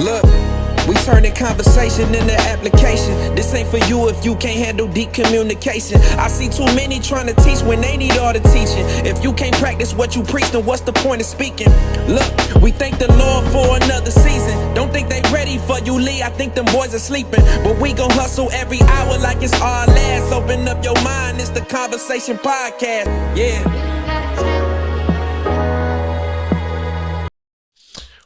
Look, we turning conversation into application. This ain't for you if you can't handle deep communication. I see too many trying to teach when they need all the teaching. If you can't practice what you preach, then what's the point of speaking? Look, we thank the Lord for another season. Don't think they ready for you, Lee. I think them boys are sleeping. But we gon' hustle every hour like it's our last. Open up your mind, it's the converSAYtion podcast. Yeah.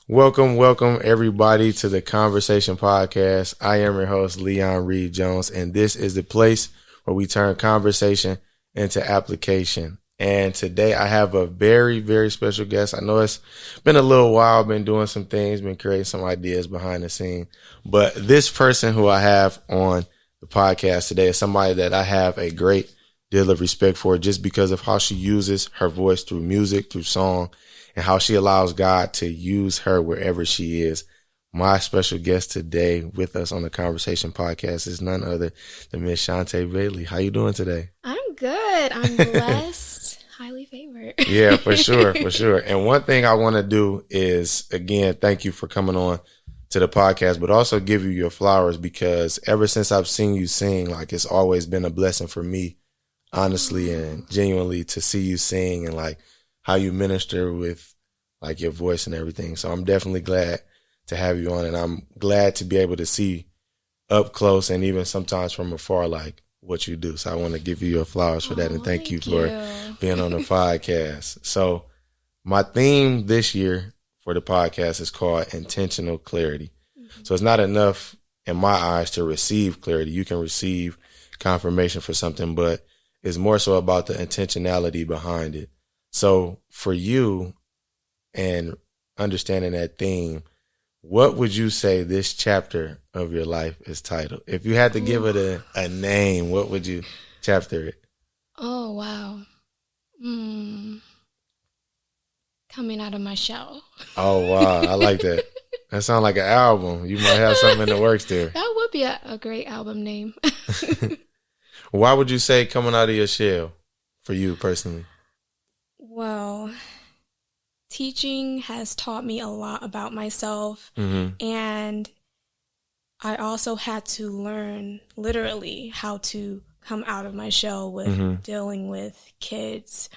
Welcome everybody to the converSAYtion podcast. I am your host, Leon Reed Jones, and this is the place where we turn conversation into application. And today I have a very, very special guest. I know it's been a little while, been doing some things, been creating some ideas behind the scene, but this person who I have on the podcast today is somebody that I have a great deal of respect for just because of how she uses her voice through music, through song, and how she allows God to use her wherever she is. My special guest today with us on the converSAYtion podcast is none other than Miss Chante Bailey. How you doing today? I'm good. I'm blessed, highly favored. Yeah, for sure. And one thing I want to do is, again, thank you for coming on to the podcast, but also give you your flowers because ever since I've seen you sing, like it's always been a blessing for me, honestly and genuinely, to see you sing and like how you minister with like your voice and everything. So I'm definitely glad to have you on, and I'm glad to be able to see up close and even sometimes from afar, like what you do. So I want to give you your flowers for that. And thank you for being on the podcast. So my theme this year for the podcast is called intentional clarity. So it's not enough in my eyes to receive clarity. You can receive confirmation for something, but it's more so about the intentionality behind it. So for you and understanding that theme, what would you say this chapter of your life is titled? If you had to give it a name, what would you chapter it? Oh, wow. Coming out of my shell. Oh, wow. I like that. That sounds like an album. You might have something in the works there. That would be a great album name. Why would you say coming out of your shell for you personally? Well, teaching has taught me a lot about myself, and I also had to learn literally how to come out of my shell with dealing with kids.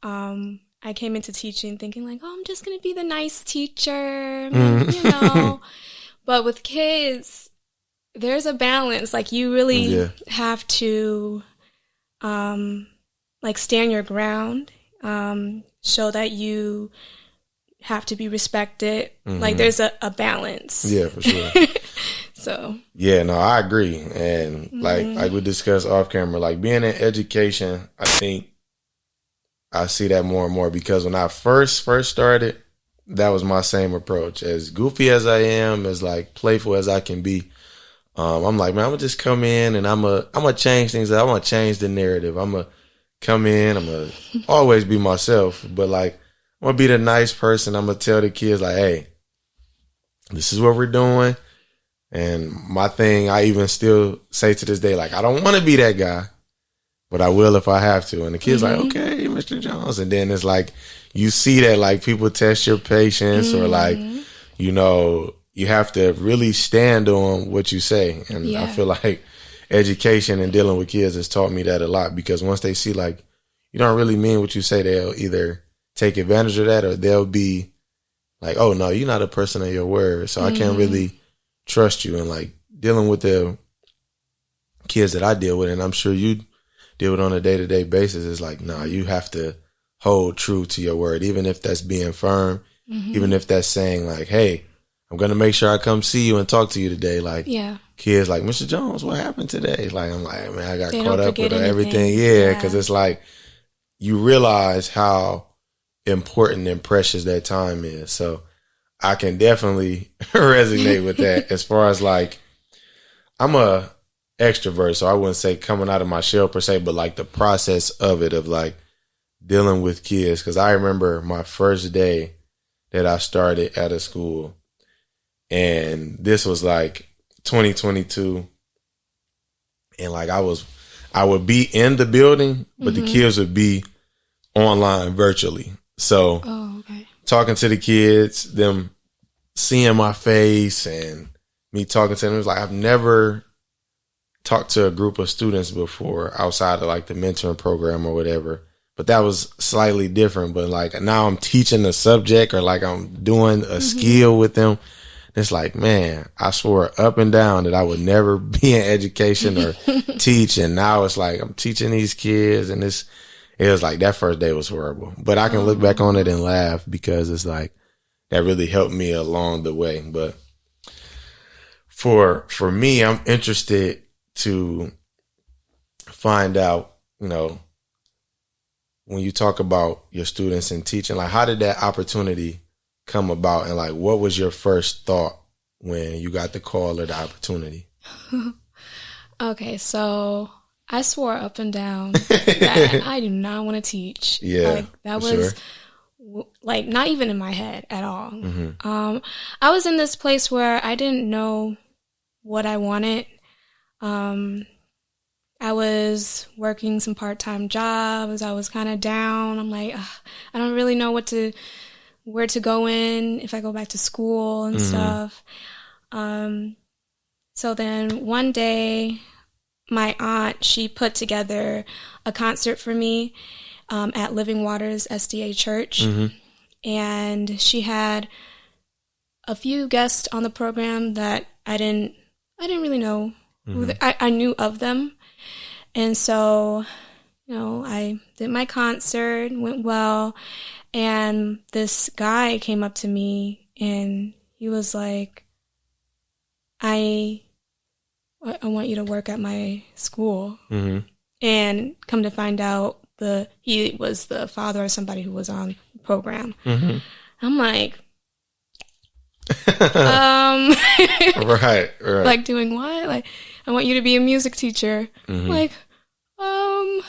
I came into teaching thinking like, oh, I'm just going to be the nice teacher, you know, but with kids, there's a balance. Like you really have to like stand your ground. Show that you have to be respected. Like there's a balance. Yeah, for sure. So. Yeah, no, I agree. And like we discussed off camera, like being in education, I think I see that more and more because when I first started, that was my same approach. As goofy as I am, as like playful as I can be, I'm like, man, I'm gonna just come in and I'm gonna change things. I'm gonna change the narrative. I'm gonna come in, I'm going to always be myself, but like, I'm going to be the nice person. I'm going to tell the kids like, hey, this is what we're doing. And my thing, I even still say to this day, like, I don't want to be that guy, but I will if I have to. And the kids like, okay, Mr. Jones. And then it's like, you see that like people test your patience or like, you know, you have to really stand on what you say. And I feel like education and dealing with kids has taught me that a lot because once they see like you don't really mean what you say, they'll either take advantage of that or they'll be like, oh no, you're not a person of your word, so I can't really trust you. And like dealing with the kids that I deal with, and I'm sure you deal with on a day-to-day basis, is like, nah, you have to hold true to your word, even if that's being firm, even if that's saying like, hey, I'm going to make sure I come see you and talk to you today. Like, kids like, Mr. Jones, what happened today? Like, I'm like, man, I got caught up with everything. Yeah, because it's like, you realize how important and precious that time is. So I can definitely resonate with that as far as like, I'm a extrovert, so I wouldn't say coming out of my shell per se, but like the process of it, of like dealing with kids. Because I remember my first day that I started at a school, and this was like 2022, and like I would be in the building, but the kids would be online virtually. So talking to the kids, them seeing my face and me talking to them, it was like I've never talked to a group of students before outside of like the mentoring program or whatever. But that was slightly different. But like now I'm teaching a subject or like I'm doing a skill with them. It's like, man, I swore up and down that I would never be in education or teach. And now it's like I'm teaching these kids, and it was like that first day was horrible. But I can look back on it and laugh because it's like that really helped me along the way. But for me, I'm interested to find out, you know, when you talk about your students and teaching, like how did that opportunity come about, and like what was your first thought when you got the call or the opportunity? Okay, so I swore up and down that I do not want to teach. Yeah, like that was like not even in my head at all. I was in this place where I didn't know what I wanted. I was working some part-time jobs. I was kind of down. I'm like, I don't really know where to go in if I go back to school and stuff. So then one day, my aunt, she put together a concert for me at Living Waters SDA Church. And she had a few guests on the program that I didn't really know who I knew of them. And so, you know, I did my concert, went well, and this guy came up to me and he was like, I want you to work at my school. And come to find out, he was the father of somebody who was on the program. I'm like, right. Like doing what? Like, I want you to be a music teacher. Like, ooh.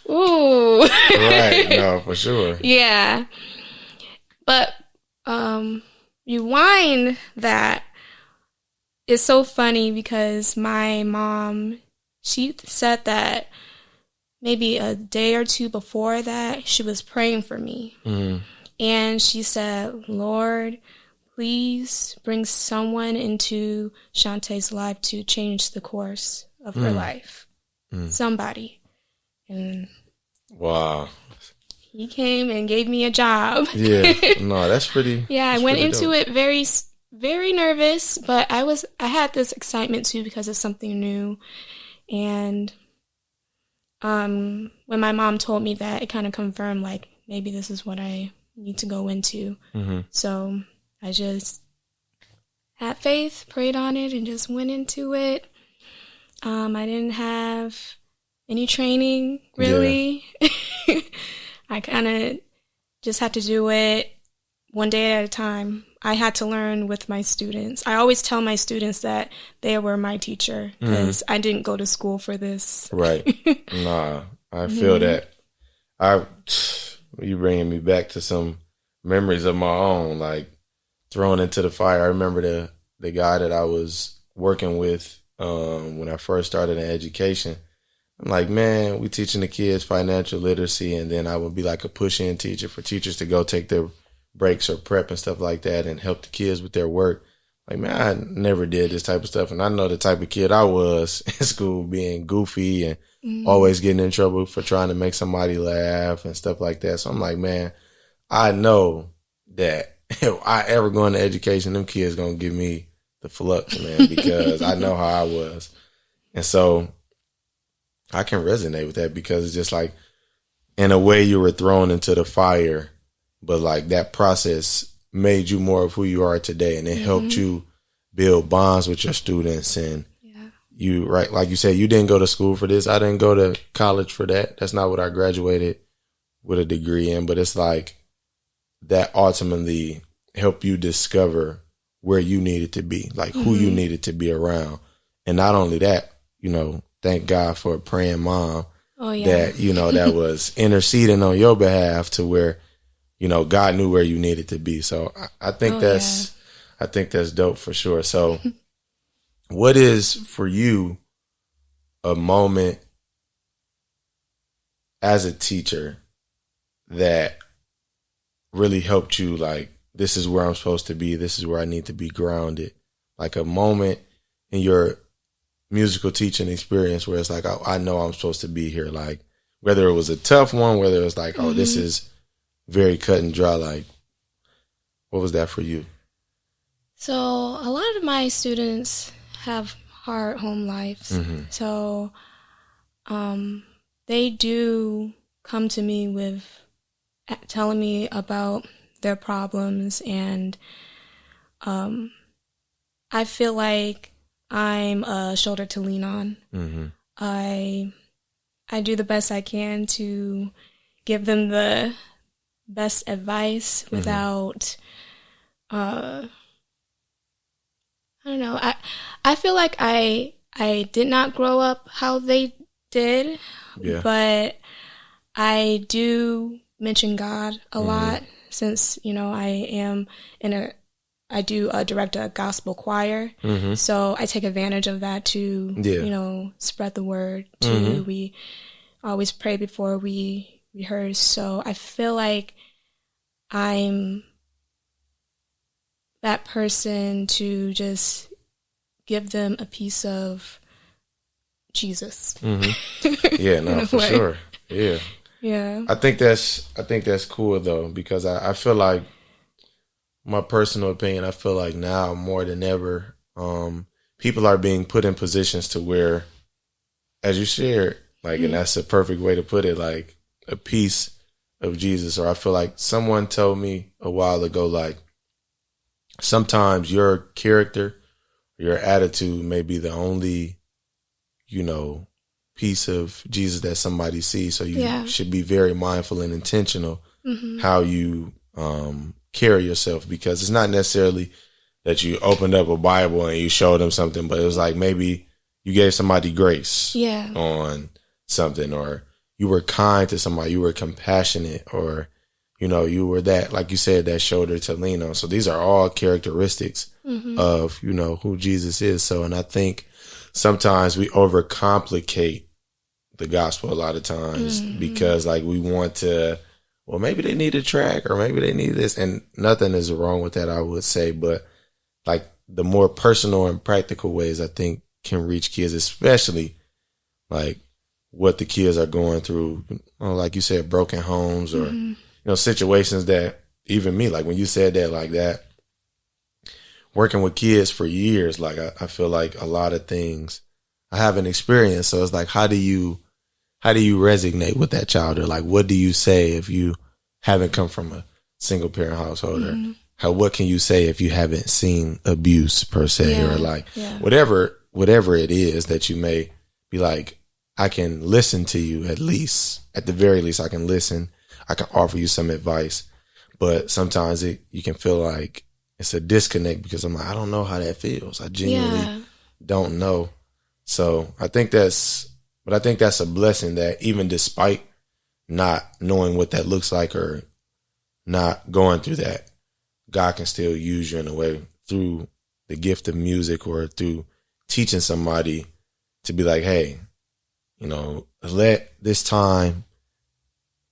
Right, no, for sure. Yeah. But you wind that is so funny because my mom, she said that maybe a day or two before that, she was praying for me. And she said, Lord, please bring someone into Chante's life to change the course of her life. Somebody. And wow. He came and gave me a job. Yeah. No, that's pretty. Yeah, I went into it very, very nervous, but I had this excitement too because it's something new. And when my mom told me that, it kind of confirmed like maybe this is what I need to go into. So I just had faith, prayed on it, and just went into it. I didn't have any training, really. Yeah. I kind of just had to do it one day at a time. I had to learn with my students. I always tell my students that they were my teacher because I didn't go to school for this. Right. Nah, I feel that. You bringing me back to some memories of my own, like thrown into the fire. I remember the guy that I was working with when I first started in education. I'm like, man, we teaching the kids financial literacy, and then I would be like a push-in teacher for teachers to go take their breaks or prep and stuff like that and help the kids with their work. Like, man, I never did this type of stuff, and I know the type of kid I was in school, being goofy and always getting in trouble for trying to make somebody laugh and stuff like that. So I'm like, man, I know that if I ever go into education, them kids gonna give me the flux, man, because I know how I was. And so I can resonate with that because it's just like, in a way, you were thrown into the fire, but like that process made you more of who you are today, and it helped you build bonds with your students. And you, right, like you said, you didn't go to school for this. I didn't go to college for that. That's not what I graduated with a degree in, but it's like that ultimately helped you discover where you needed to be, like who you needed to be around. And not only that, you know, thank God for a praying mom that, you know, that was interceding on your behalf to where, you know, God knew where you needed to be. So I think I think that's dope for sure. So what is for you a moment as a teacher that really helped you like this is where I'm supposed to be. This is where I need to be grounded. Like a moment in your musical teaching experience where it's like, I know I'm supposed to be here. Like whether it was a tough one, whether it was like, oh, this is very cut and dry. Like, what was that for you? So a lot of my students have hard home lives. So they do come to me with telling me about their problems, and I feel like I'm a shoulder to lean on. I do the best I can to give them the best advice without I don't know. I feel like I did not grow up how they did, but I do mention God a lot since, you know, I do direct a gospel choir. So I take advantage of that to, you know, spread the word too. We always pray before we rehearse. So I feel like I'm that person to just give them a piece of Jesus. Yeah, no, for sure. Yeah. Yeah. I think that's cool though, because I feel like, my personal opinion, I feel like now more than ever, people are being put in positions to where, as you shared, like, and that's a perfect way to put it, like a piece of Jesus. Or I feel like someone told me a while ago, like, sometimes your character, your attitude may be the only, you know, piece of Jesus that somebody sees. So you should be very mindful and intentional how you carry yourself, because it's not necessarily that you opened up a Bible and you showed them something, but it was like maybe you gave somebody grace on something, or you were kind to somebody, you were compassionate, or, you know, you were that, like you said, that shoulder to lean on. So these are all characteristics of, you know, who Jesus is. So, and I think sometimes we overcomplicate the gospel a lot of times because like we want to, well, maybe they need a track or maybe they need this, and nothing is wrong with that, I would say. But like the more personal and practical ways I think can reach kids, especially like what the kids are going through, you know, like you said, broken homes or, you know, situations that even me, like when you said that, like that, working with kids for years, like I feel like a lot of things I haven't experienced. So it's like, how do you resonate with that child? Or like, what do you say if you haven't come from a single parent household? Or what can you say if you haven't seen abuse per se? Or like whatever it is that you may be like, I can listen to you at the very least, I can listen. I can offer you some advice, but sometimes you can feel like it's a disconnect because I'm like, I don't know how that feels. I genuinely don't know. So I think that's a blessing that even despite not knowing what that looks like or not going through that, God can still use you in a way through the gift of music or through teaching somebody to be like, hey, you know, let this time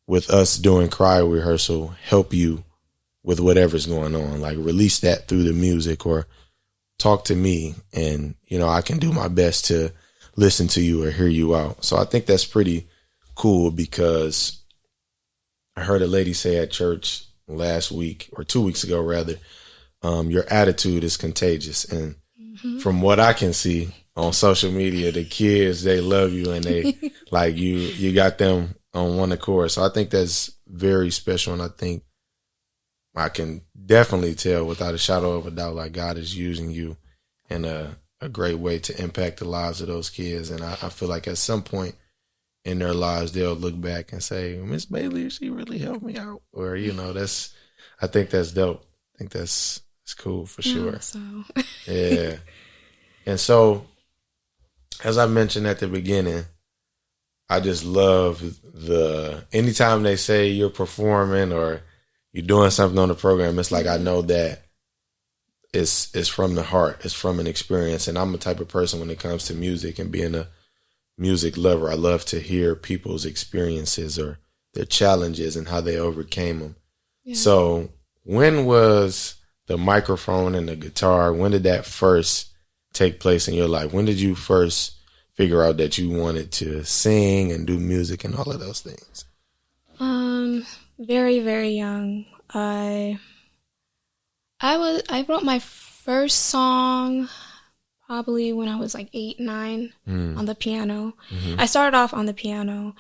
with us doing choir rehearsal help you with whatever's going on. Like release that through the music or talk to me, and, you know, I can do my best to listen to you or hear you out. So I think that's pretty cool, because I heard a lady say at church last week or 2 weeks ago, rather, your attitude is contagious. And from what I can see on social media, the kids, they love you and they like you got them on one accord. So I think that's very special. And I think I can definitely tell without a shadow of a doubt, like God is using you in a great way to impact the lives of those kids. And I feel like at some point in their lives, they'll look back and say, Miss Bailey, she really helped me out. Or, you know, I think that's dope. I think it's cool for sure. So. Yeah. And so, as I mentioned at the beginning, I just love anytime they say you're performing or you're doing something on the program, it's like I know that it's from the heart. It's from an experience. And I'm the type of person when it comes to music and being a music lover, I love to hear people's experiences or their challenges and how they overcame them. Yeah. So when was the microphone and the guitar, when did that first take place in your life? When did you first figure out that you wanted to sing and do music and all of those things? Very, very young. I wrote my first song probably when I was like 8, 9 on the piano. Mm-hmm. I started off on the piano.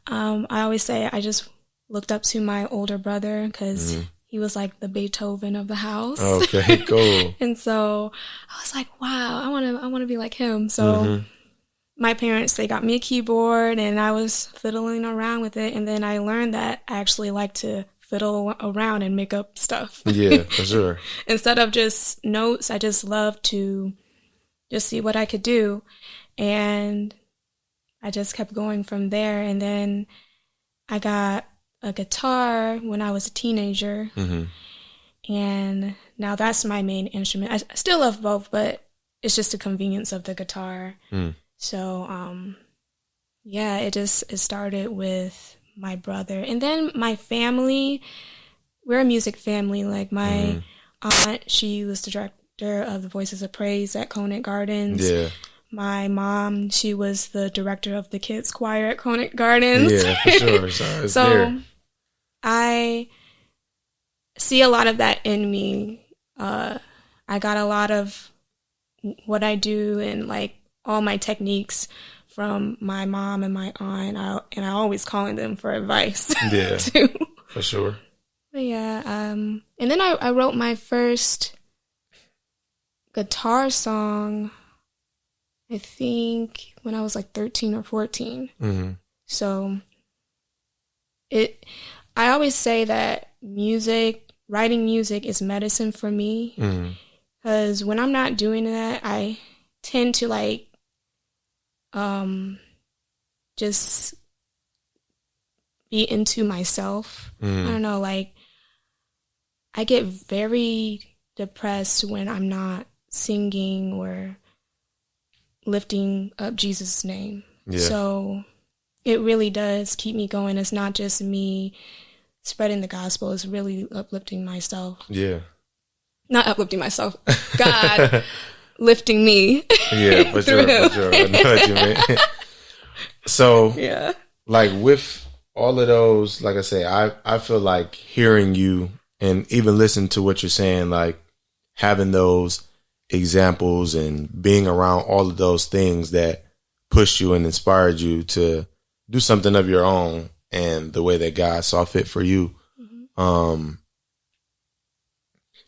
I always say I just looked up to my older brother because he was like the Beethoven of the house. Okay, cool. And so I was like, wow, I want to be like him. So my parents, they got me a keyboard and I was fiddling around with it. And then I learned that I actually like to fiddle around and make up stuff. Yeah, for sure. Instead of just notes, I just love to just see what I could do. And I just kept going from there. And then I got a guitar when I was a teenager. And now that's my main instrument. I still love both, but it's just the convenience of the guitar. So, yeah, it started with my brother. And then my family, we're a music family. Like my aunt, she was the director of the Voices of Praise at Conant Gardens. Yeah. My mom, she was the director of the kids choir at Conant Gardens. Yeah, for sure. So there. I see a lot of that in me. I got a lot of what I do and like all my techniques from my mom and my aunt, and I always calling them for advice. Yeah, too. For sure. But yeah, and then I wrote my first guitar song, I think when I was like 13 or 14. So I always say that writing music is medicine for me. Because when I'm not doing that, I tend to like just be into myself. I don't know, like I get very depressed when I'm not singing or lifting up Jesus' name. Yeah. So it really does keep me going. It's not just me spreading the gospel, it's really uplifting myself. Yeah. Not uplifting myself. God lifting me. Yeah, for sure, for sure. I know what you mean. So, yeah, like with all of those, like I say, I feel like hearing you and even listening to what you're saying, like having those examples and being around all of those things that pushed you and inspired you to do something of your own and the way that God saw fit for you. I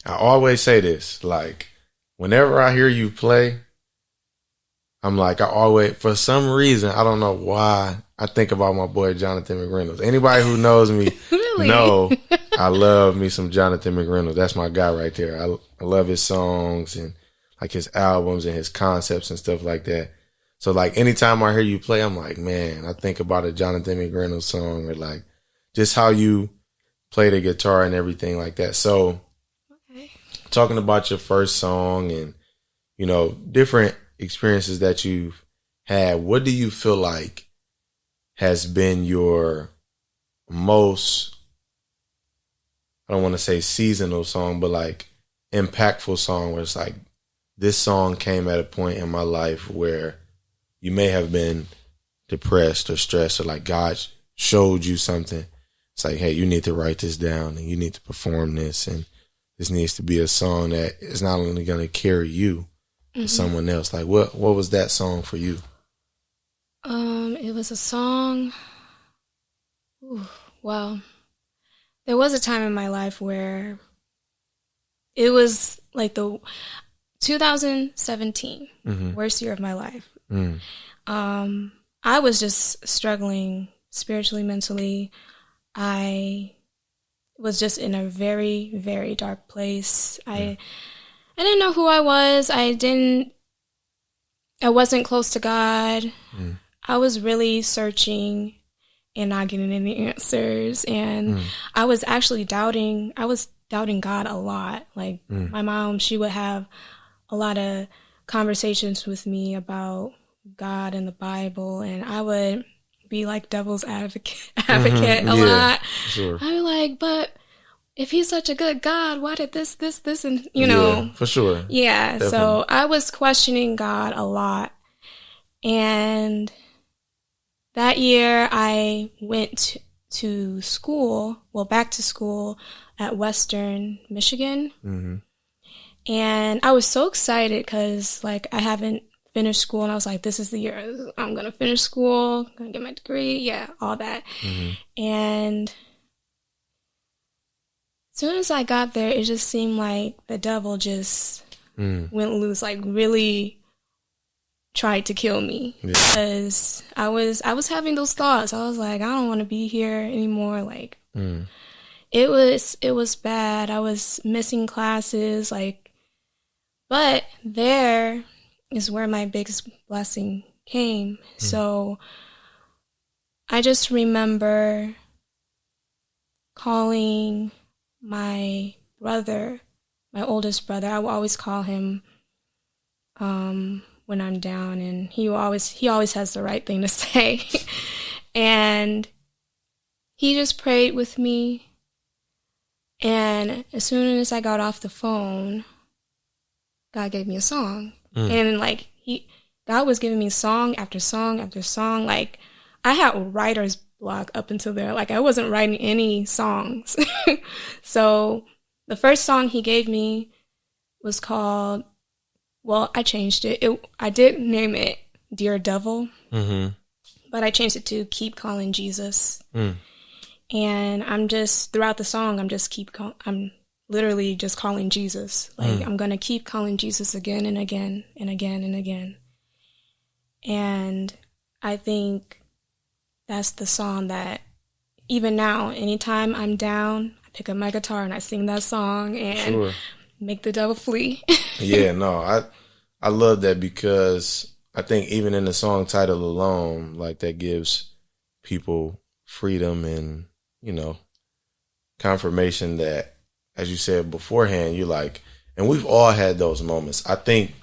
always say this, like, whenever I hear you play, I'm like, for some reason, I don't know why, I think about my boy Jonathan McReynolds. Anybody who knows me know I love me some Jonathan McReynolds. That's my guy right there. I love his songs and like his albums and his concepts and stuff like that. So like anytime I hear you play, I'm like, man, I think about a Jonathan McReynolds song or like just how you play the guitar and everything like that. So talking about your first song and, you know, different experiences that you've had, what do you feel like has been your most, I don't want to say seasonal song, but like impactful song where it's like, this song came at a point in my life where you may have been depressed or stressed or like God showed you something. It's like, hey, you need to write this down and you need to perform this. And this needs to be a song that is not only going to carry you, but someone else. Like what was that song for you? It was a song. Wow. There was a time in my life where it was like the 2017, worst year of my life. I was just struggling spiritually, mentally. I was just in a very, very dark place. I didn't know who I was. I wasn't close to God. I was really searching and not getting any answers. And I was actually doubting God a lot. Like my mom, she would have a lot of conversations with me about God and the Bible, and I would be like devil's advocate a lot. Sure. I was like, but if he's such a good God, why did this, and, you know. Yeah, for sure. Yeah. Definitely. So I was questioning God a lot. And that year I went to school, back to school at Western Michigan. Mm-hmm. And I was so excited because, like, I haven't finished school. And I was like, this is the year I'm going to finish school, going to get my degree. Yeah, all that. Mm-hmm. And as soon as I got there, it just seemed like the devil just went loose, like really tried to kill me. Yeah. Because I was having those thoughts. I was like, I don't want to be here anymore. Like, it was bad. I was missing classes, like, but there is where my biggest blessing came. So I just remember calling my brother, my oldest brother. I will always call him when I'm down, and he always has the right thing to say. And he just prayed with me. And as soon as I got off the phone, God gave me a song. And like God was giving me song after song after song. Like, I had writer's block up until there. Like, I wasn't writing any songs. So the first song he gave me was called, well, I changed it. I did name it Dear Devil, but I changed it to Keep Calling Jesus. And I'm just, throughout the song, I'm literally just calling Jesus. Like, I'm going to keep calling Jesus again and again and again and again. And I think that's the song that, even now, anytime I'm down, I pick up my guitar and I sing that song and make the devil flee. Yeah, no, I love that, because I think even in the song title alone, like, that gives people freedom and, you know, confirmation that, as you said beforehand, you're like, and we've all had those moments. I think,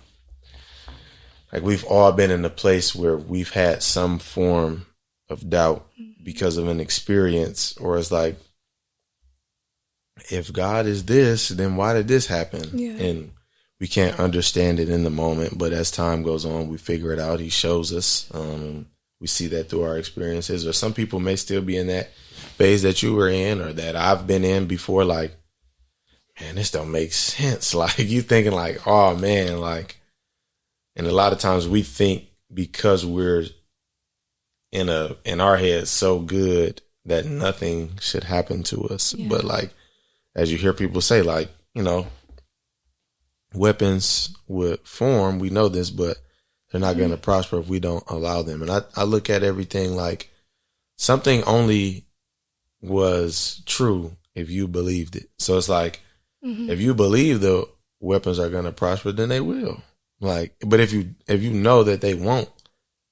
like, we've all been in a place where we've had some form of doubt because of an experience, or it's like, if God is this, then why did this happen? Yeah. And we can't understand it in the moment, but as time goes on, we figure it out. He shows us. We see that through our experiences. Or some people may still be in that phase that you were in, or that I've been in before, like, man, this don't make sense. Like, you thinking like, oh man, like, and a lot of times we think because we're in our heads so good that nothing should happen to us. Yeah. But like, as you hear people say, like, you know, weapons would form, we know this, but they're not going to prosper if we don't allow them. And I look at everything like something only was true if you believed it. So it's like, if you believe the weapons are going to prosper, then they will. Like, but if you know that they won't,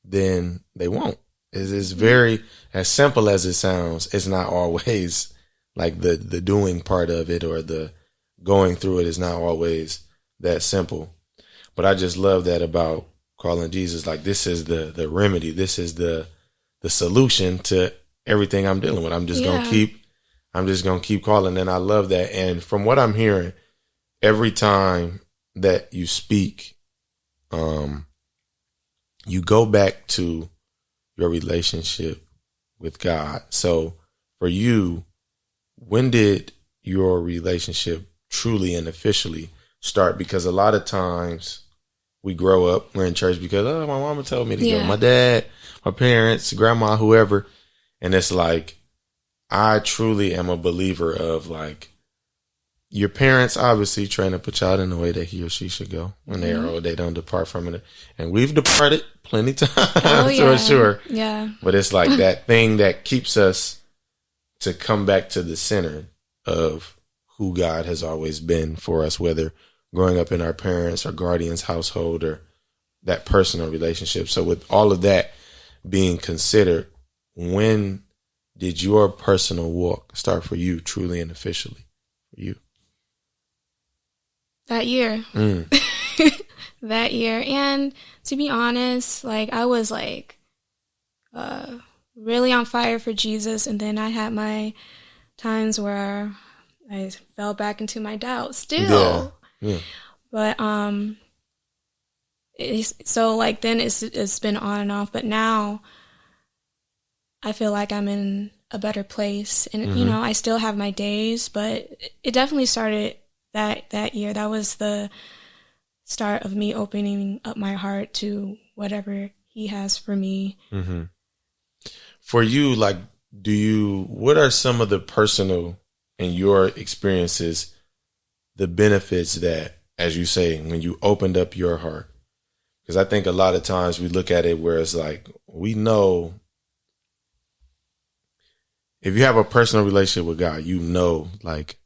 then they won't. It's very, as simple as it sounds, it's not always like the doing part of it, or the going through it is not always that simple. But I just love that about calling Jesus. Like, this is the remedy. This is the solution to everything I'm dealing with. I'm just going to keep calling. And I love that. And from what I'm hearing, every time that you speak, you go back to your relationship with God. So for you, when did your relationship truly and officially start? Because a lot of times we grow up, we're in church because, oh, my mama told me to go. My dad, my parents, grandma, whoever. And it's like, I truly am a believer of, like, your parents obviously trying to put you out in the way that he or she should go. When they are old, they don't depart from it. And we've departed plenty times, for sure. Yeah. But it's like that thing that keeps us to come back to the center of who God has always been for us, whether growing up in our parents' or guardians' household, or that personal relationship. So with all of that being considered, when did your personal walk start for you, truly and officially for you? That year. That year. And to be honest, like, I was like really on fire for Jesus. And then I had my times where I fell back into my doubt still. Yeah. But so like then it's been on and off, but now I feel like I'm in a better place, and you know, I still have my days, but it definitely started that year. That was the start of me opening up my heart to whatever he has for me. Mm-hmm. For you, like, what are some of the personal in your experiences, the benefits that, as you say, when you opened up your heart? Because I think a lot of times we look at it where it's like, we know if you have a personal relationship with God, you know, like,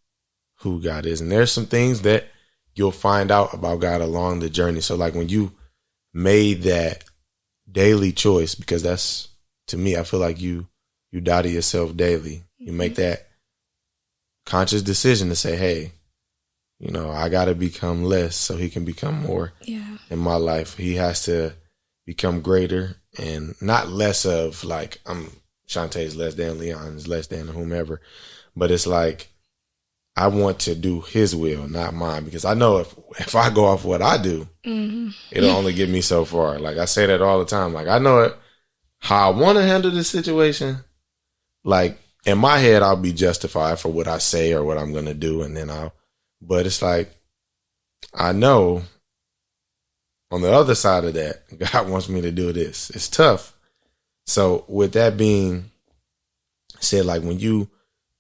who God is. And there's some things that you'll find out about God along the journey. So like when you made that daily choice, because that's, to me, I feel like you die to yourself daily. You make that conscious decision to say, hey, you know, I got to become less so he can become more in my life. He has to become greater, and not less of like, Chante is less than, Leon is less than whomever. But it's like, I want to do his will, not mine, because I know if I go off what I do, it'll only get me so far. Like I say that all the time. Like I know how I want to handle this situation. Like in my head, I'll be justified for what I say or what I'm going to do. And then but it's like, I know on the other side of that, God wants me to do this. It's tough. So with that being said, like when you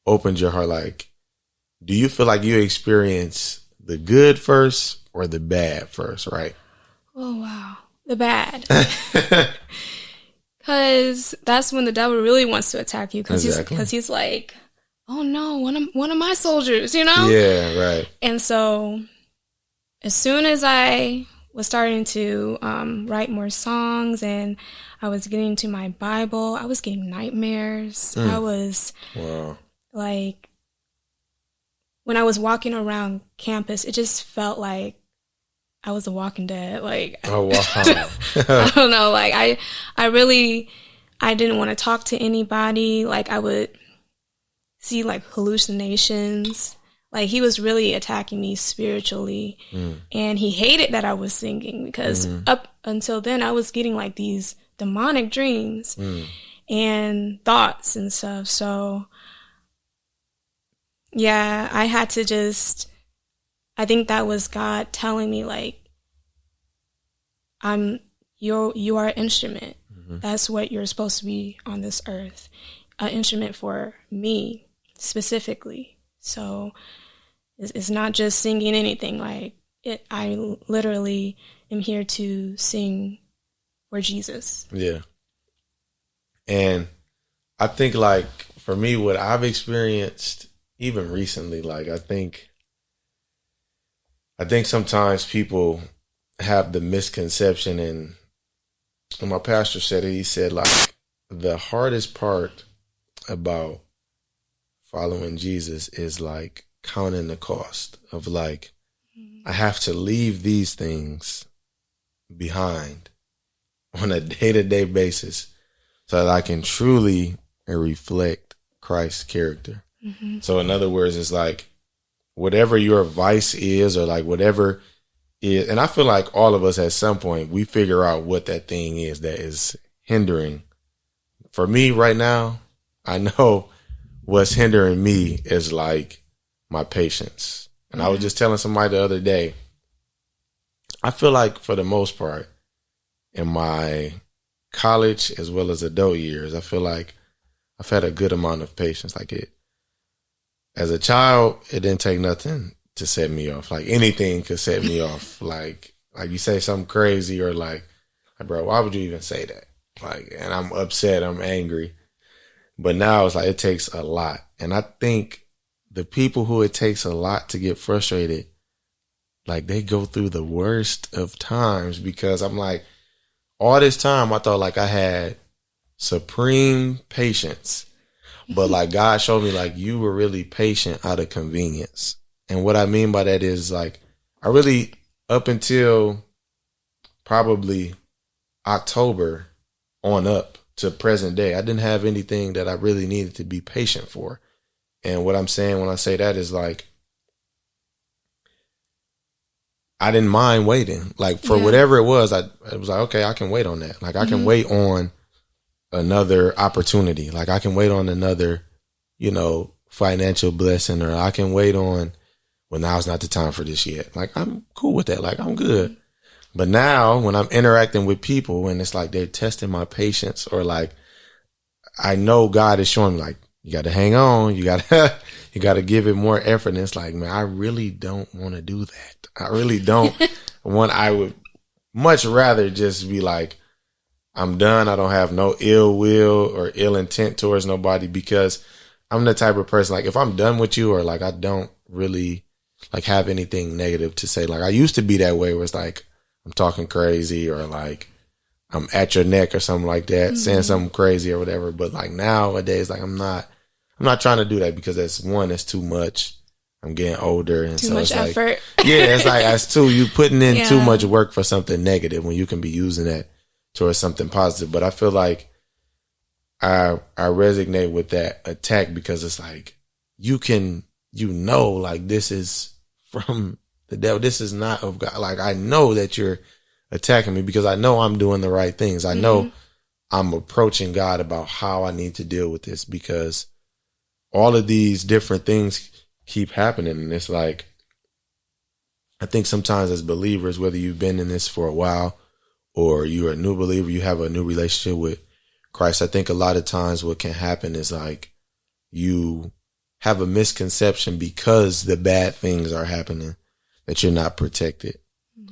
opened your heart, like, do you feel like you experience the good first or the bad first, right? Oh, wow. The bad. Because that's when the devil really wants to attack you. Because he's like, oh no, one of my soldiers, you know? Yeah, right. And so as soon as I was starting to write more songs and I was getting into my Bible, I was getting nightmares. I was like, when I was walking around campus, it just felt like I was The Walking Dead. Like, oh wow, I don't know. Like, I didn't want to talk to anybody. Like, I would see like hallucinations. Like, he was really attacking me spiritually, and he hated that I was singing because up until then I was getting like these demonic dreams and thoughts and stuff. So yeah, I had to I think that was God telling me, like, you are an instrument. That's what you're supposed to be on this earth. An instrument for me specifically. So it's not just singing anything. Like, I literally am here to sing for Jesus. Yeah. And I think, like, for me, what I've experienced even recently, like, I think sometimes people have the misconception, and my pastor said it, he said, like, the hardest part about following Jesus is like counting the cost of, like, I have to leave these things behind on a day-to-day basis so that I can truly reflect Christ's character. So in other words, it's like whatever your vice is, or like whatever is, and I feel like all of us at some point, we figure out what that thing is that is hindering. For me right now, I know what's hindering me is like my patience. And I was just telling somebody the other day, I feel like for the most part in my college as well as adult years, I feel like I've had a good amount of patience. Like, as a child, it didn't take nothing to set me off. Like, anything could set me off. Like you say something crazy, or like, bro, why would you even say that? Like, and I'm upset, I'm angry. But now it's like, it takes a lot. And I think the people who it takes a lot to get frustrated, like, they go through the worst of times, because I'm like, all this time I thought like I had supreme patience. But like, God showed me, like, you were really patient out of convenience. And what I mean by that is, like, I really, up until probably October on up to present day, I didn't have anything that I really needed to be patient for. And what I'm saying when I say that is like, I didn't mind waiting. Like for whatever it was, I was like, okay, I can wait on that. Like I can wait on another opportunity. Like I can wait on another, financial blessing, or I can wait on, well, now's not the time for this yet. Like I'm cool with that. Like I'm good. But now when I'm interacting with people and it's like they're testing my patience, or like I know God is showing me like, you got to hang on. You got to give it more effort. And it's like, man, I really don't want to do that. I really don't I would much rather just be like, I'm done. I don't have no ill will or ill intent towards nobody, because I'm the type of person, like if I'm done with you, or like I don't really like have anything negative to say. Like I used to be that way, where it's like I'm talking crazy, or like I'm at your neck or something like that, saying something crazy or whatever. But like nowadays, like I'm not trying to do that, because that's too much. I'm getting older, and too much effort. It's like that's you putting in too much work for something negative when you can be using that towards something positive. But I feel like I resonate with that attack, because it's like like this is from the devil. This is not of God. Like I know that you're attacking me, because I know I'm doing the right things. I know I'm approaching God about how I need to deal with this, because all of these different things keep happening. And it's like, I think sometimes as believers, whether you've been in this for a while or you're a new believer, you have a new relationship with Christ, I think a lot of times what can happen is like you have a misconception, because the bad things are happening, that you're not protected.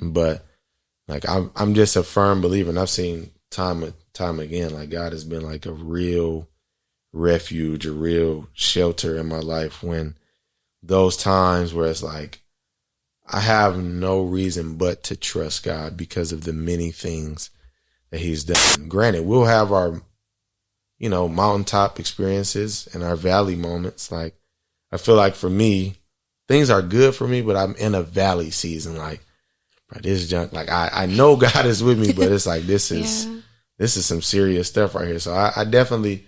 But like I'm just a firm believer, and I've seen time and time again, like God has been like a real refuge, a real shelter in my life, when those times where it's like I have no reason but to trust God because of the many things that he's done. Granted, we'll have our, mountaintop experiences and our valley moments. Like I feel like for me, things are good for me, but I'm in a valley season. Like, bro, this junk, like I know God is with me, but it's like, this is some serious stuff right here. So I definitely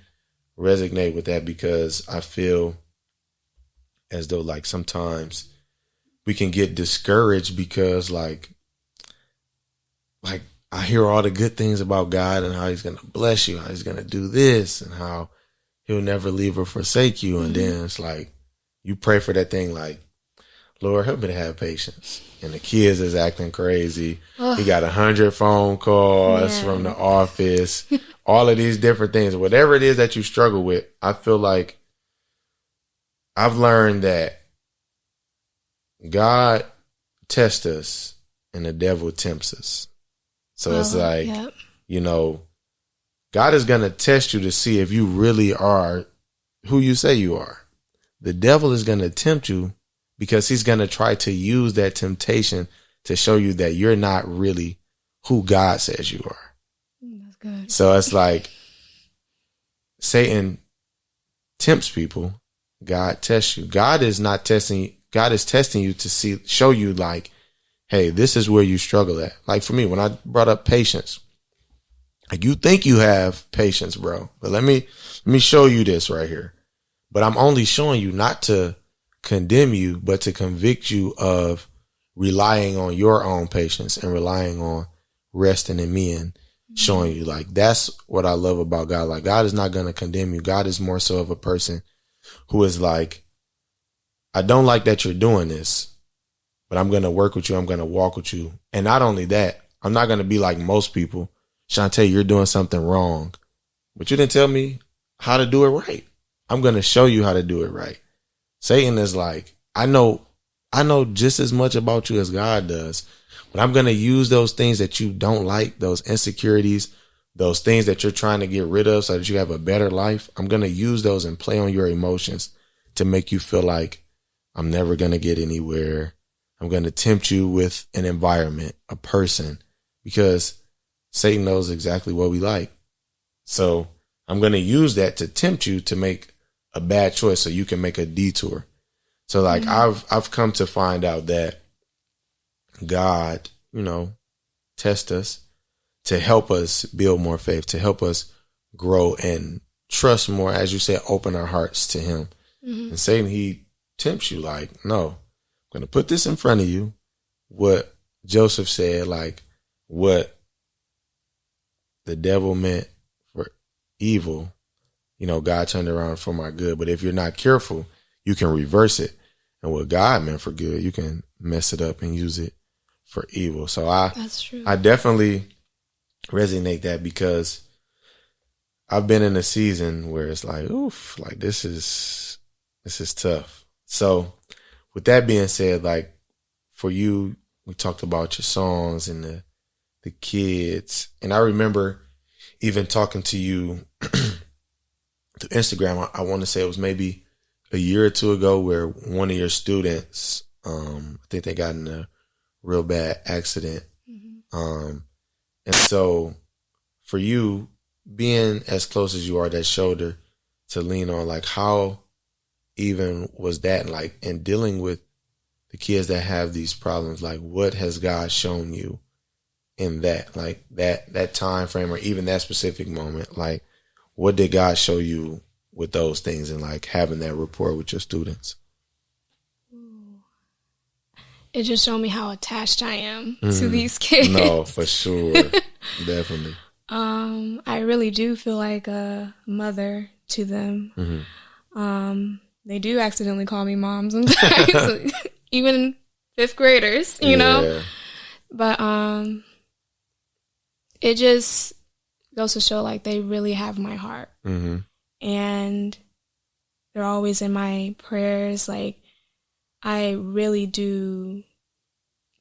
resonate with that, because I feel as though like sometimes we can get discouraged, because like I hear all the good things about God and how he's going to bless you, how he's going to do this, and how he'll never leave or forsake you. And then it's like, you pray for that thing like, Lord, help me to have patience. And the kids is acting crazy. He got 100 phone calls from the office, all of these different things. Whatever it is that you struggle with, I feel like I've learned that God tests us and the devil tempts us. So it's like, God is going to test you to see if you really are who you say you are. The devil is going to tempt you, because he's going to try to use that temptation to show you that you're not really who God says you are. That's good. So it's like Satan tempts people. God tests you. God is not testing you. God is testing you to show you like, hey, this is where you struggle at. Like for me, when I brought up patience, like you think you have patience, bro, but let me show you this right here. But I'm only showing you not to condemn you, but to convict you of relying on your own patience and relying on resting in me, and showing you like, that's what I love about God. Like God is not going to condemn you. God is more so of a person who is like, I don't like that you're doing this, but I'm going to work with you. I'm going to walk with you. And not only that, I'm not going to be like most people. Chante, you're doing something wrong, but you didn't tell me how to do it right. I'm going to show you how to do it right. Satan is like, I know just as much about you as God does, but I'm going to use those things that you don't like, those insecurities, those things that you're trying to get rid of so that you have a better life. I'm going to use those and play on your emotions to make you feel like I'm never going to get anywhere. I'm going to tempt you with an environment, a person, because Satan knows exactly what we like. So I'm going to use that to tempt you to make a bad choice so you can make a detour. So like I've come to find out that God, tests us to help us build more faith, to help us grow and trust more, as you said, open our hearts to him. And Satan, he tempts you like, no, I'm going to put this in front of you. What Joseph said, like what the devil meant for evil, God turned around for my good. But if you're not careful, you can reverse it. And what God meant for good, you can mess it up and use it for evil. So That's true. I definitely resonate that, because I've been in a season where it's like, oof, like this is tough. So with that being said, like for you, we talked about your songs and the kids. And I remember even talking to you through Instagram. I want to say it was maybe a year or two ago, where one of your students, I think they got in a real bad accident. And so for you, being as close as you are, that shoulder to lean on, like how even was that, like, in dealing with the kids that have these problems, like what has God shown you in that, like that time frame, or even that specific moment? Like what did God show you with those things, and like having that rapport with your students? It just showed me how attached I am to these kids. No, for sure. Definitely. I really do feel like a mother to them. They do accidentally call me mom sometimes, even fifth graders, you know? But it just goes to show, like, they really have my heart. And they're always in my prayers. Like, I really do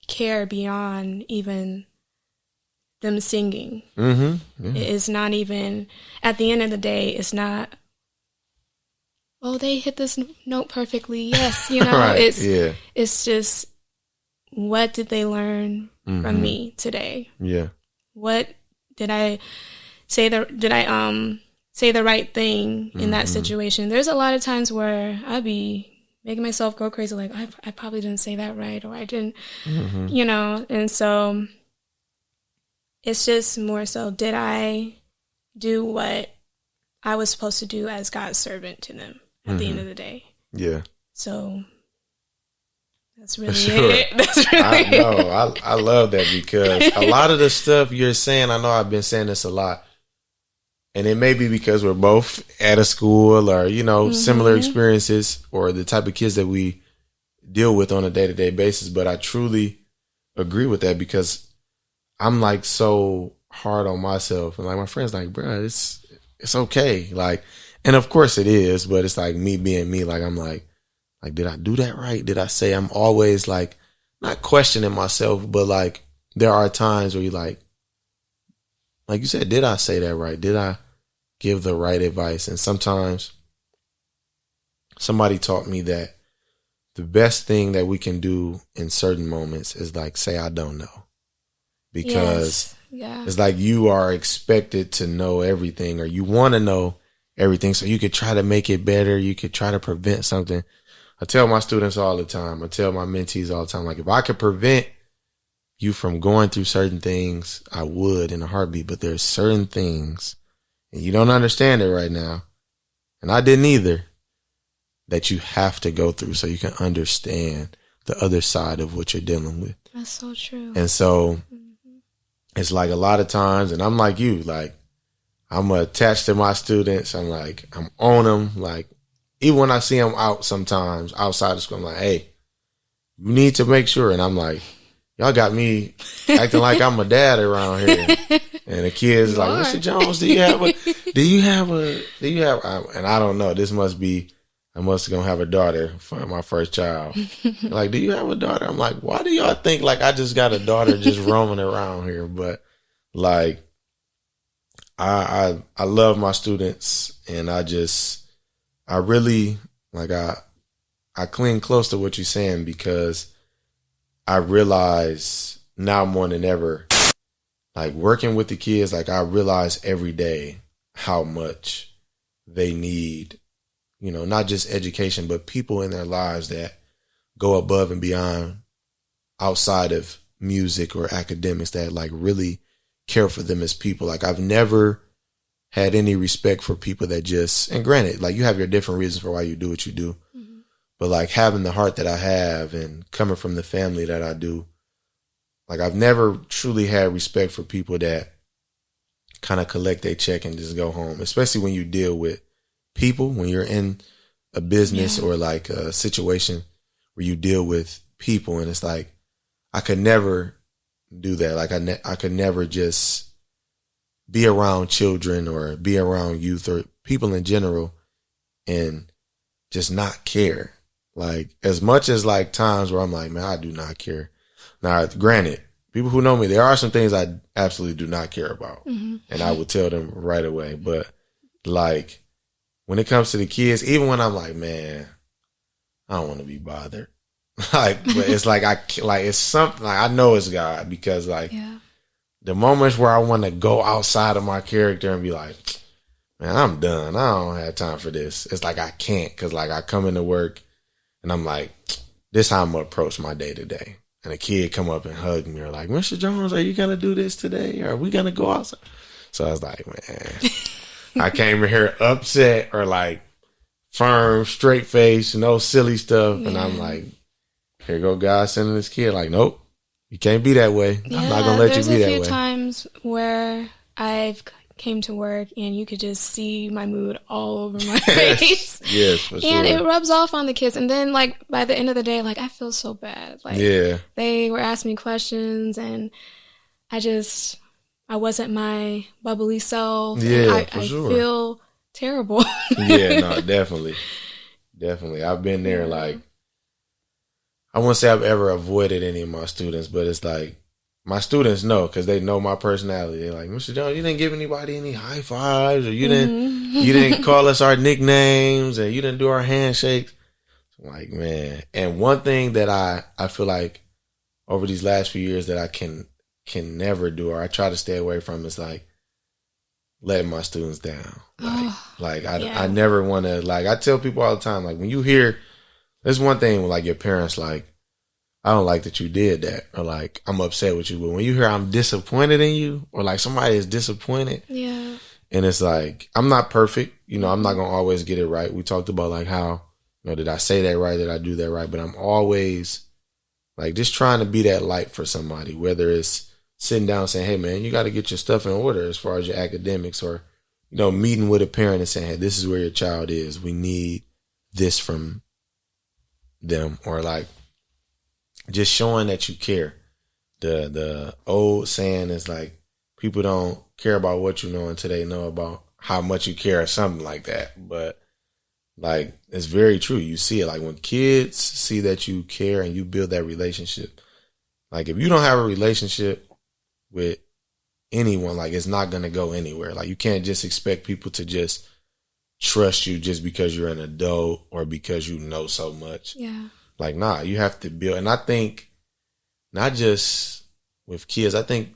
care beyond even them singing. It's not even, at the end of the day, it's not, oh, they hit this note perfectly. Yes, Right. It's just, what did they learn from me today? What did I say? Did I say the right thing in that situation? There's a lot of times where I'd be making myself go crazy, like I probably didn't say that right, or I didn't, and so it's just more so, did I do what I was supposed to do as God's servant to them at the end of the day? So that's really it. That's really I love that, because a lot of the stuff you're saying, I know I've been saying this a lot, and it may be because we're both at a school, or, similar experiences, or the type of kids that we deal with on a day-to-day basis. But I truly agree with that, because I'm like so hard on myself, and like my friends like, bro, it's okay. Like, and of course it is, but it's like me being me. Like, I'm like, did I do that right? Did I say? I'm always like, not questioning myself, but like there are times where you like you said, did I say that right? Did I give the right advice? And sometimes somebody taught me that the best thing that we can do in certain moments is like say, I don't know. Because it's like you are expected to know everything, or you want to know everything, so you could try to make it better. You could try to prevent something. I tell my students all the time, I tell my mentees all the time, like, if I could prevent you from going through certain things, I would in a heartbeat. But there's certain things, and you don't understand it right now, and I didn't either, that you have to go through so you can understand the other side of what you're dealing with. That's so true. And so it's like a lot of times, and I'm like you, like I'm attached to my students. I'm like, I'm on them. Like, even when I see them out sometimes outside of school, I'm like, hey, you need to make sure. And I'm like, y'all got me acting like I'm a dad around here. And the kids like, Mr. Jones, do you have and I don't know, I must gonna have a daughter for my first child. Like, do you have a daughter? I'm like, why do y'all think like I just got a daughter just roaming around here? But like, I love my students, and I really like, I cling close to what you're saying, because I realize now more than ever, like working with the kids, like I realize every day how much they need, not just education, but people in their lives that go above and beyond outside of music or academics, that like really care for them as people. Like, I've never had any respect for people that just, and granted, like you have your different reasons for why you do what you do, but like having the heart that I have and coming from the family that I do, like I've never truly had respect for people that kind of collect their check and just go home, especially when you deal with people, when you're in a business or like a situation where you deal with people, and it's like, I could never do that. Like I could never just be around children or be around youth or people in general and just not care. Like as much as like times where I'm like, man, I do not care. Now, granted, people who know me, there are some things I absolutely do not care about, and I would tell them right away. But like when it comes to the kids, even when I'm like, man, I don't want to be bothered. Like, but it's like it's something like I know it's God, because like the moments where I want to go outside of my character and be like, man, I'm done. I don't have time for this. It's like I can't, because like I come into work and I'm like, this is how I'm gonna approach my day to day. And a kid come up and hug me or like, Mr. Jones, are you gonna do this today? Or are we gonna go outside? So I was like, man, I came in here upset or like firm, straight face, no silly stuff. And I'm like, here go God sending this kid. Like, nope, you can't be that way. I'm not gonna let you be that way. There's a few times where I've came to work and you could just see my mood all over my face. Yes, for sure. And it rubs off on the kids. And then like by the end of the day, like I feel so bad. Like they were asking me questions and I wasn't my bubbly self. Yeah, I feel terrible. Yeah, no, definitely. Definitely. I've been there. Like, I wouldn't say I've ever avoided any of my students, but it's like, my students know, because they know my personality. They're like, Mr. Jones, you didn't give anybody any high fives, or you didn't call us our nicknames, and you didn't do our handshakes. I'm like, man. And one thing that I feel like over these last few years that I can never do, or I try to stay away from, is like letting my students down. I never want to, like, I tell people all the time, like, when you hear, there's one thing with like your parents, like, I don't like that you did that, or like, I'm upset with you. But when you hear I'm disappointed in you, or like somebody is disappointed, and it's like, I'm not perfect, I'm not gonna always get it right. We talked about like how, did I say that right? Did I do that right? But I'm always like just trying to be that light for somebody, whether it's sitting down saying, hey man, you got to get your stuff in order as far as your academics, or, meeting with a parent and saying, hey, this is where your child is. We need this from them, or like just showing that you care. The old saying is like, people don't care about what you know until they know about how much you care, or something like that. But like, it's very true. You see it, like when kids see that you care and you build that relationship. Like if you don't have a relationship with anyone, like it's not going to go anywhere. Like you can't just expect people to just trust you just because you're an adult or because you know so much. Yeah. Like, nah, you have to build. And I think not just with kids, I think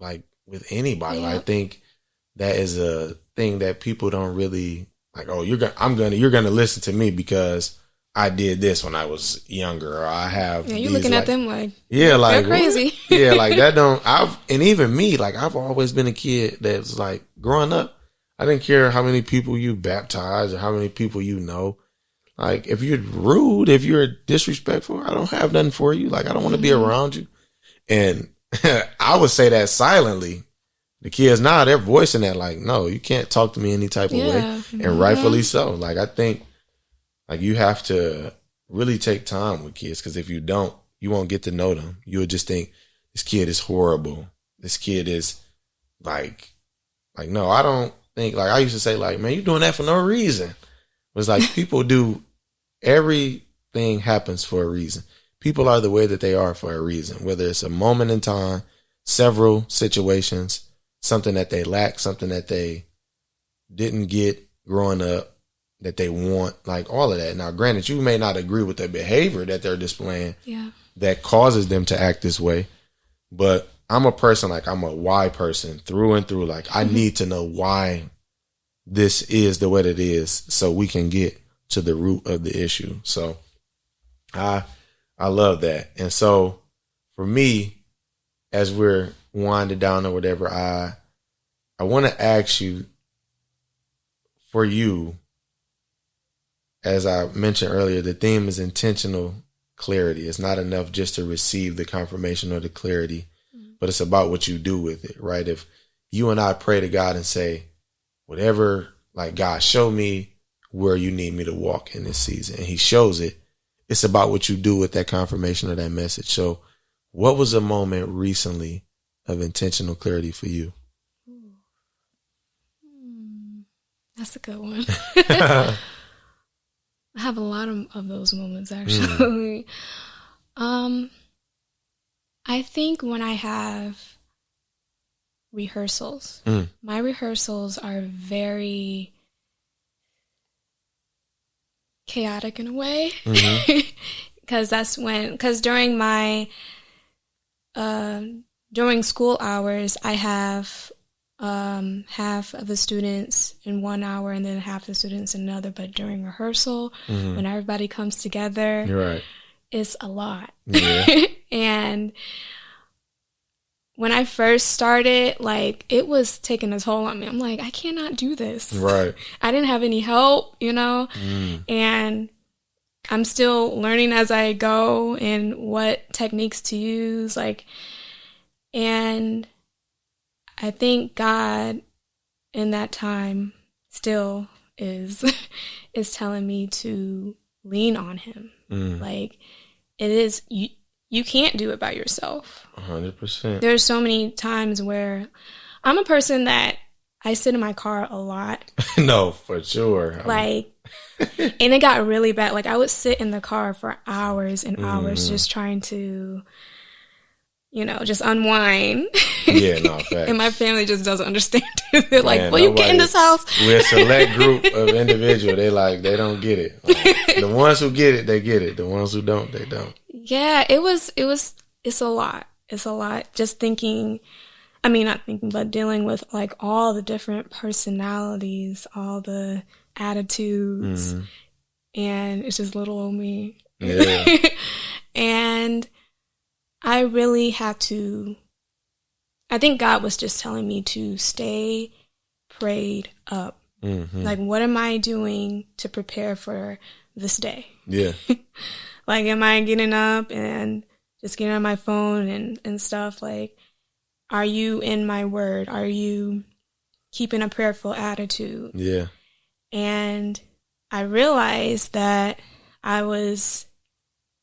like with anybody, I think that is a thing that people don't really like, oh, you're going to listen to me because I did this when I was younger, or I have. Yeah, you're looking at them like, like they're crazy. Yeah, like that and even me, like I've always been a kid that's like, growing up, I didn't care how many people you baptize or how many people you know. Like if you're rude, if you're disrespectful, I don't have nothing for you. Like I don't want to be around you. And I would say that silently. The kids now, they're voicing that like, no, you can't talk to me any type of way. And rightfully so. Like I think like you have to really take time with kids, because if you don't, you won't get to know them. You'll just think this kid is horrible. This kid is like no, I don't think, like I used to say like, man, you're doing that for no reason. It was like people do, everything happens for a reason. People are the way that they are for a reason, whether it's a moment in time, several situations, something that they lack, something that they didn't get growing up, that they want, like all of that. Now, granted, you may not agree with the behavior that they're displaying that causes them to act this way, but I'm a person, like I'm a why person through and through. Like I need to know why this is the way that it is so we can get to the root of the issue. So I love that. And so for me, as we're winding down or whatever, I want to ask you, for you, as I mentioned earlier, the theme is intentional clarity. It's not enough just to receive the confirmation or the clarity, but it's about what you do with it, right? If you and I pray to God and say, whatever, like, God, show me where you need me to walk in this season, and he shows it, it's about what you do with that confirmation or that message. So what was a moment recently of intentional clarity for you? That's a good one. I have a lot of those moments, actually. I think when I have rehearsals, my rehearsals are very chaotic in a way. Because during my during school hours, I have half of the students in 1 hour and then half the students in another. But during rehearsal, when everybody comes together, right, it's a lot. Yeah. And when I first started, like, it was taking a toll on me. I'm like, I cannot do this. Right. I didn't have any help, and I'm still learning as I go and what techniques to use, and I think God in that time still is telling me to lean on him. Like, it is, you can't do it by yourself. 100%. There's so many times where I'm a person that I sit in my car a lot. No, for sure. And it got really bad. Like, I would sit in the car for hours and hours just trying to, just unwind. Yeah, no, facts. And my family just doesn't understand. They're like, will you get in this house? We're a select group of individuals. They don't get it. The ones who get it, they get it. The ones who don't, they don't. Yeah, it's a lot. It's a lot. Just not thinking, but dealing with, like, all the different personalities, all the attitudes, and it's just little old me. Yeah. And I really had to, I think God was just telling me to stay prayed up. Like, what am I doing to prepare for this day? Yeah. Like, am I getting up and just getting on my phone and stuff? Like, are you in my word? Are you keeping a prayerful attitude? Yeah. And I realized that I was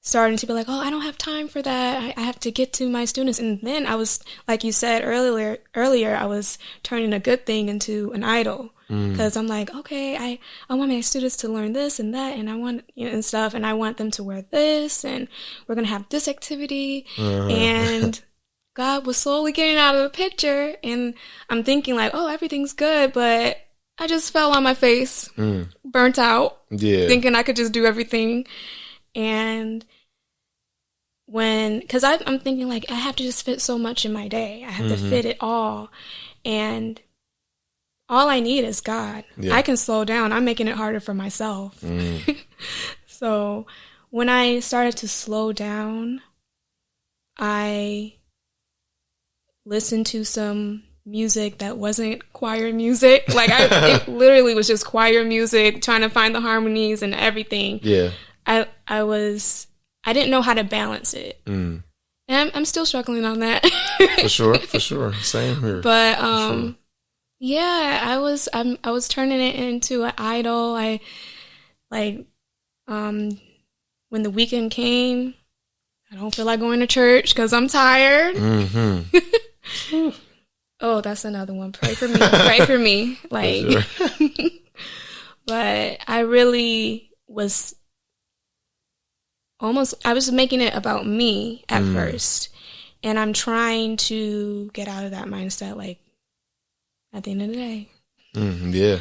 starting to be like, oh, I don't have time for that. I have to get to my students. And then I was, like you said earlier, I was turning a good thing into an idol. Because I'm like, okay, I want my students to learn this and that, and I want, and stuff, and I want them to wear this, and we're going to have this activity. And God was slowly getting out of the picture, and I'm thinking, like, oh, everything's good, but I just fell on my face, burnt out, thinking I could just do everything. And because I'm thinking, like, I have to just fit so much in my day. I have to fit it all. And all I need is God. Yeah. I can slow down. I'm making it harder for myself. So when I started to slow down, I listened to some music that wasn't choir music. Like, it literally was just choir music, trying to find the harmonies and everything. Yeah. I didn't know how to balance it. And I'm still struggling on that. For sure. Same here. But, yeah, I was turning it into an idol. When the weekend came, I don't feel like going to church because I'm tired. Oh, that's another one. Pray for me. Pray for me. Like, for sure. But I really was I was making it about me at first. And I'm trying to get out of that mindset, like, at the end of the day. Yeah.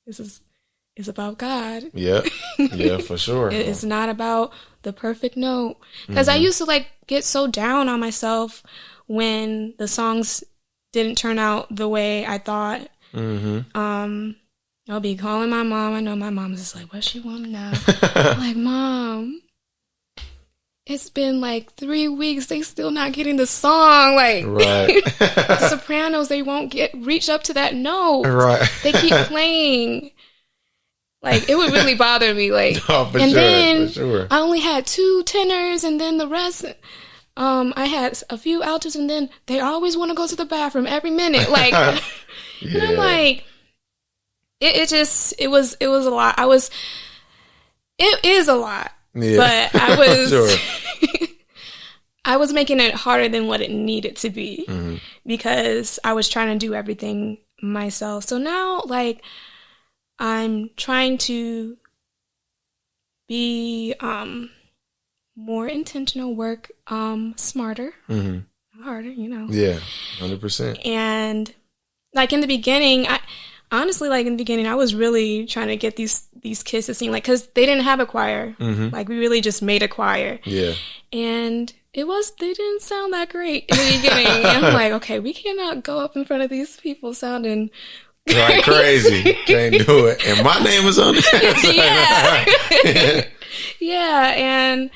It's about God. Yeah. Yeah, for sure. It's not about the perfect note. Because I used to, like, get so down on myself when the songs didn't turn out the way I thought. I'll be calling my mom. I know my mom's just like, what she want now? I'm like, Mom, it's been like 3 weeks. They still not getting the song. Like, right. The Sopranos, they won't reach up to that note. Right. They keep playing. Like, it would really bother me. Like, then I only had 2 tenors, and then the rest, I had a few altos, and then they always want to go to the bathroom every minute. Like, and I'm like, it was a lot. It is a lot, but I was, I was making it harder than what it needed to be because I was trying to do everything myself. So now, like, I'm trying to be more intentional, work smarter, harder, you know. Yeah, 100%. And like in the beginning, I was really trying to get these kids to sing, like, because they didn't have a choir. Like, we really just made a choir. Yeah. And they didn't sound that great in the beginning. And I'm like, okay, we cannot go up in front of these people sounding like crazy. Can't do it. And my name is on it. Yeah. And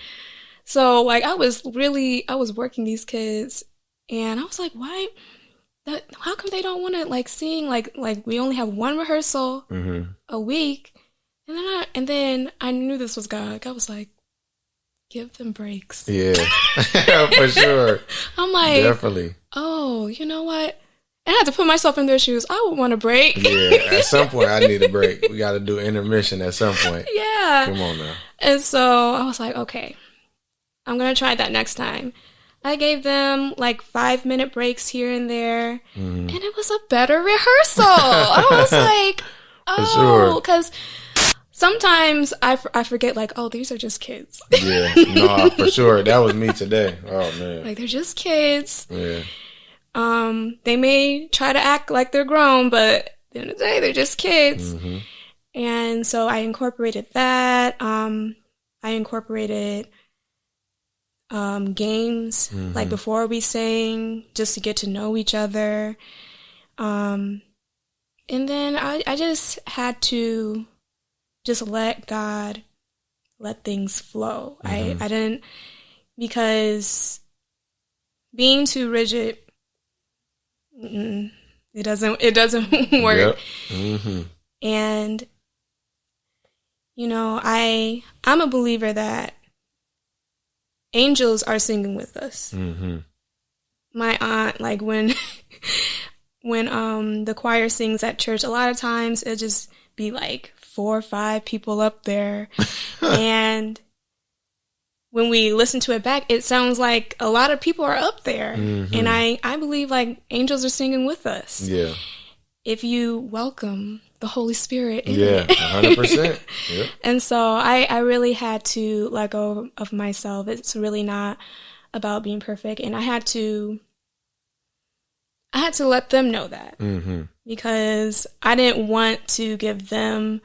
so, like, I was working these kids, and I was like, how come they don't want to, like, sing? Like we only have 1 rehearsal a week. And then I knew this was God. God was like, give them breaks. Yeah, for sure. I'm like, definitely. Oh, you know what? And I had to put myself in their shoes. I would want a break. Yeah, at some point I need a break. We got to do intermission at some point. Yeah. Come on now. And so I was like, okay, I'm going to try that next time. I gave them like 5-minute breaks here and there. And it was a better rehearsal. I was like, oh, because sometimes I forget, like, oh, these are just kids. Yeah, no, for sure. That was me today. Oh, man. Like, they're just kids. Yeah. They may try to act like they're grown, but at the end of the day, they're just kids. And so I incorporated that. I incorporated games, like before we sang, just to get to know each other. And then I just had to just let God let things flow. I didn't, because being too rigid, it doesn't work. Yep. And you know, I'm a believer that angels are singing with us. My aunt, like, when the choir sings at church, a lot of times it'll just be like 4 or 5 people up there. And when we listen to it back, it sounds like a lot of people are up there. And I believe, like, angels are singing with us. Yeah. If you welcome the Holy Spirit in it. 100%. Yeah. And so I really had to let go of myself. It's really not about being perfect. And I had to let them know that. Because I didn't want to give them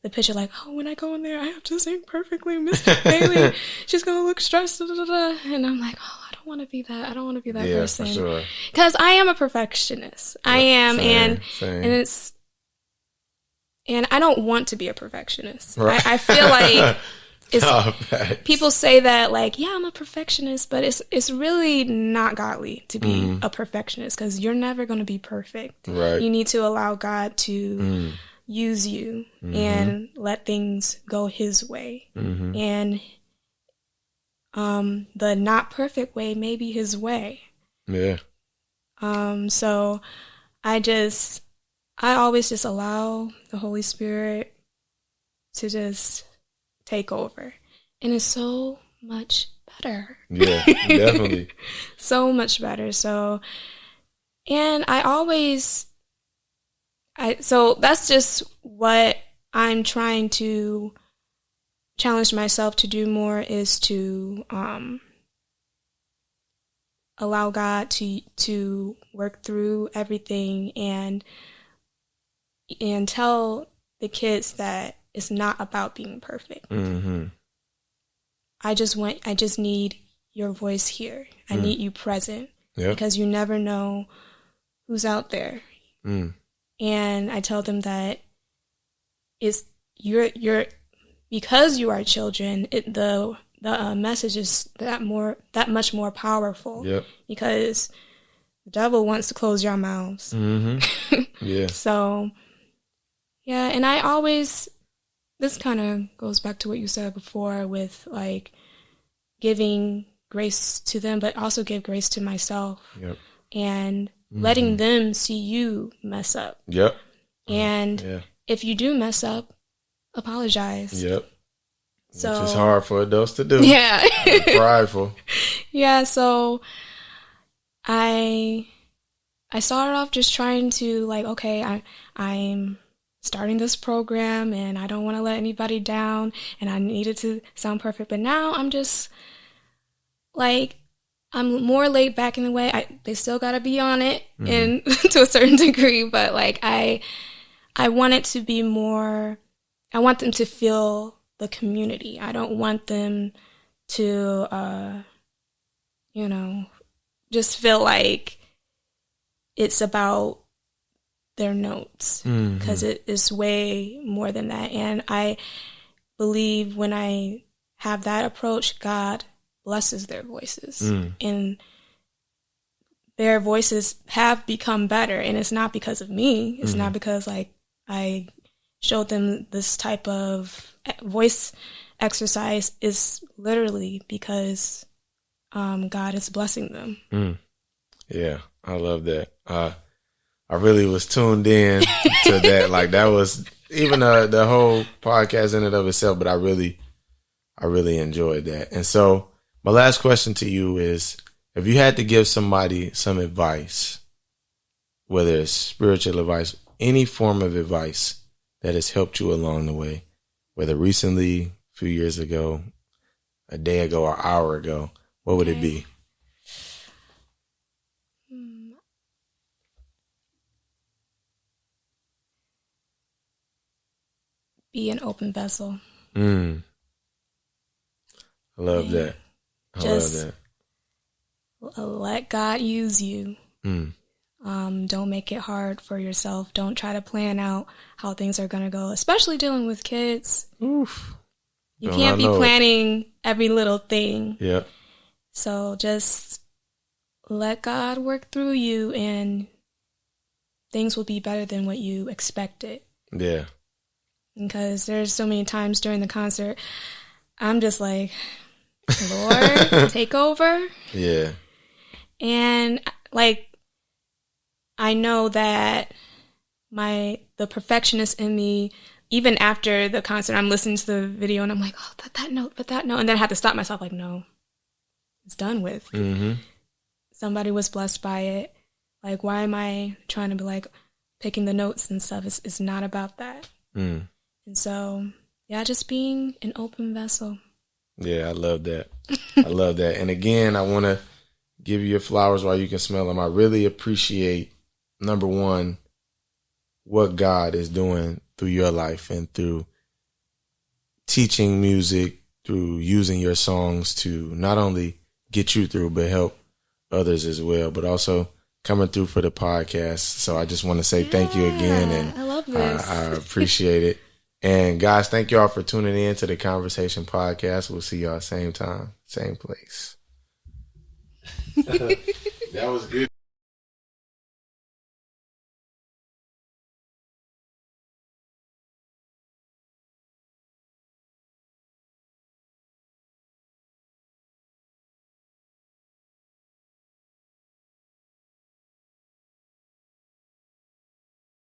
the picture, like, oh, when I go in there, I have to sing perfectly. Mr. Bailey, she's going to look stressed. And I'm like, oh, I don't want to be that. I don't want to be that person. For sure. Because I am a perfectionist. I am. Same. And I don't want to be a perfectionist. Right. I feel like people say that, like, yeah, I'm a perfectionist, but it's really not godly to be a perfectionist, because you're never going to be perfect. Right. You need to allow God to use you and let things go His way. And the not perfect way may be His way. Yeah. So I always just allow the Holy Spirit to just take over. And it's so much better. Yeah, definitely. So much better. So, and so that's just what I'm trying to challenge myself to do more, is to allow God to work through everything and tell the kids that it's not about being perfect. I just need your voice here. I need you present, because you never know who's out there. And I tell them that you're because you are children, the message is that much more powerful. Yep. Because the devil wants to close your mouths. Yeah. So, yeah, and I always this kind of goes back to what you said before with like giving grace to them, but also give grace to myself. Yep. And letting them see you mess up. Yep. And if you do mess up, apologize. Yep. So, which is hard for adults to do. Yeah. Prideful. Yeah, so I started off just trying to like, okay, I'm starting this program and I don't want to let anybody down and I need it to sound perfect. But now I'm just like, I'm more laid back in the way. They still got to be on it and to a certain degree, but like I want it to be more, I want them to feel the community. I don't want them to, just feel like it's about their notes, because it is way more than that. And I believe when I have that approach, God blesses their voices, and their voices have become better. And it's not because of me. It's not because like I showed them this type of voice exercise. Is literally because God is blessing them. Yeah, I love that. I really was tuned in to that. Like that was even the whole podcast in and of itself, but I really enjoyed that. And so my last question to you is, if you had to give somebody some advice, whether it's spiritual advice, any form of advice that has helped you along the way, whether recently, a few years ago, a day ago, or hour ago, what would it be? Be an open vessel. I love that. Just let God use you. Don't make it hard for yourself. Don't try to plan out how things are going to go, especially dealing with kids. Oof. You can't be planning every little thing. Yeah. So just let God work through you and things will be better than what you expected. Yeah. Because there's so many times during the concert, I'm just like, Lord, take over. Yeah. And like, I know that the perfectionist in me, even after the concert, I'm listening to the video and I'm like, oh, that note. And then I have to stop myself like, no, it's done with. Somebody was blessed by it. Like, why am I trying to be like picking the notes and stuff? It's not about that. And so, yeah, just being an open vessel. Yeah, I love that. I love that. And again, I want to give you your flowers while you can smell them. I really appreciate, number one, what God is doing through your life and through teaching music, through using your songs to not only get you through, but help others as well, but also coming through for the podcast. So I just want to say thank you again. And I love this. I appreciate it. And guys, thank y'all for tuning in to the converSAYtion podcast. We'll see y'all same time, same place. That was good.